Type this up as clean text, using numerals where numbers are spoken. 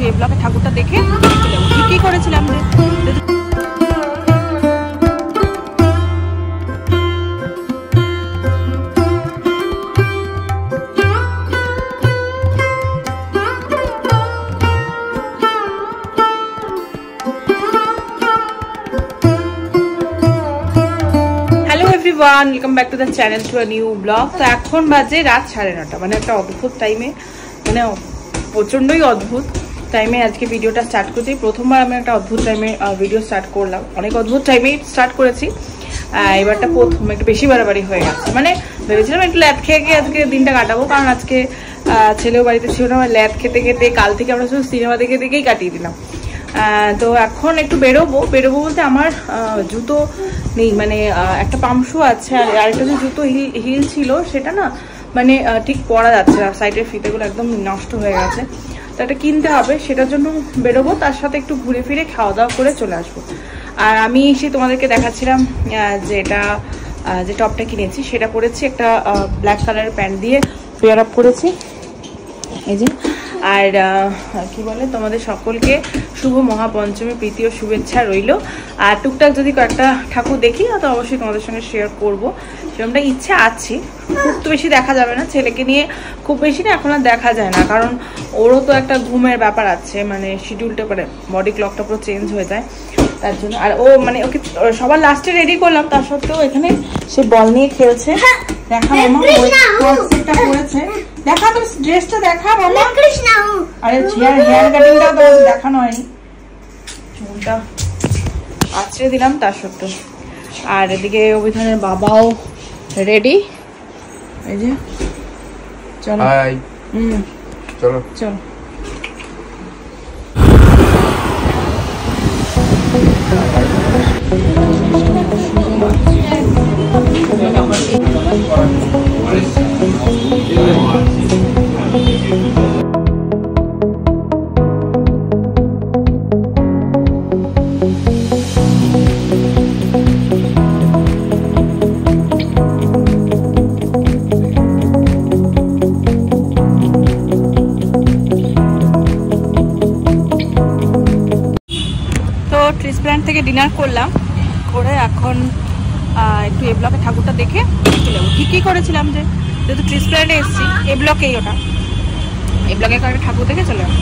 একটু এই ব্লকে ঠাকুরটা দেখে কি করেছিলাম যে welcome back to the channel to a new blog. तो এখন বাজে রাত 9:30, মানে একটা অদ্ভুত টাইমে, মানে প্রচন্ডই অদ্ভুত টাইমে আজকে ভিডিওটা স্টার্ট করছি। প্রথমবার আমি একটা অদ্ভুত টাইমে ভিডিও স্টার্ট করলাম, অনেক অদ্ভুত টাইমেই স্টার্ট করেছি। এবারটা প্রথম একটু বেশি বাড়াবাড়ি হয়ে গেছে, মানে ভেবেছিলাম একটু ল্যাদ খেয়ে গিয়ে আজকে দিনটা কাটাবো, কারণ আজকে ছেলেও বাড়িতে ছিল না। ল্যাদ খেতে খেতে কাল থেকে আমরা শুধু সিনেমা দেখে দেখেই কাটিয়ে দিলাম। তো এখন একটু বেরোবো বলতে আমার জুতো নেই, মানে একটা পামশু আছে আর আরেকটা যে জুতো হিল ছিল সেটা না মানে ঠিক পরা যাচ্ছে না, সাইডের ফিতেগুলো একদম নষ্ট হয়ে গেছে। তো এটা কিনতে হবে, সেটার জন্য বেরোবো। তার সাথে একটু ঘুরে ফিরে খাওয়া দাওয়া করে চলে আসবো। আর আমি এসে তোমাদেরকে দেখাচ্ছিলাম যে এটা যে টপটা কিনেছি সেটা পরেছি, একটা ব্ল্যাক কালারের প্যান্ট দিয়ে পেয়ার আপ করেছি এই যে। আর কি বলে, তোমাদের সকলকে শুভ মহাপঞ্চমী প্রীতি ও শুভেচ্ছা রইল। আর টুকটাক যদি কয়েকটা ঠাকুর দেখি তো অবশ্যই তোমাদের সঙ্গে শেয়ার করবো, সেরকমটা ইচ্ছা আছে। খুব তো বেশি দেখা যাবে না, ছেলেকে নিয়ে খুব বেশি না এখন আর দেখা যায় না, কারণ ওরও তো একটা ঘুমের ব্যাপার আছে, মানে শিডিউলটা করে বডি ক্লকটা পুরো চেঞ্জ হয়ে যায় তার জন্য। আর ও মানে ওকে সবার লাস্টে রেডি করলাম, তার সত্ত্বেও এখানে সে বল নিয়ে খেলছে। দেখা মামা ওয়েটটা পড়েছে, দেখা তো ড্রেসটা দেখা মামা। আরে হেয়ার কাটিংটা তো দেখানো হয়নি, চুলটা আছড়ে দিলাম তার সত্ত্বেও। আর এদিকে অভিধানের বাবাও রেডি, এই যে। চলো চলো চলো। ট্রিসপ্ল্যান্ট থেকে ডিনার করলাম, করে এখন একটু এই ব্লকে ঠাকুরটা দেখে চলে যাবো। কি করেছিলাম যে যেহেতু ট্রিসপ্ল্যান্টে এসেছি, এই ব্লকেই ওটা, এই ব্লকে কয়েকটা ঠাকুর দেখে চলে যাবো।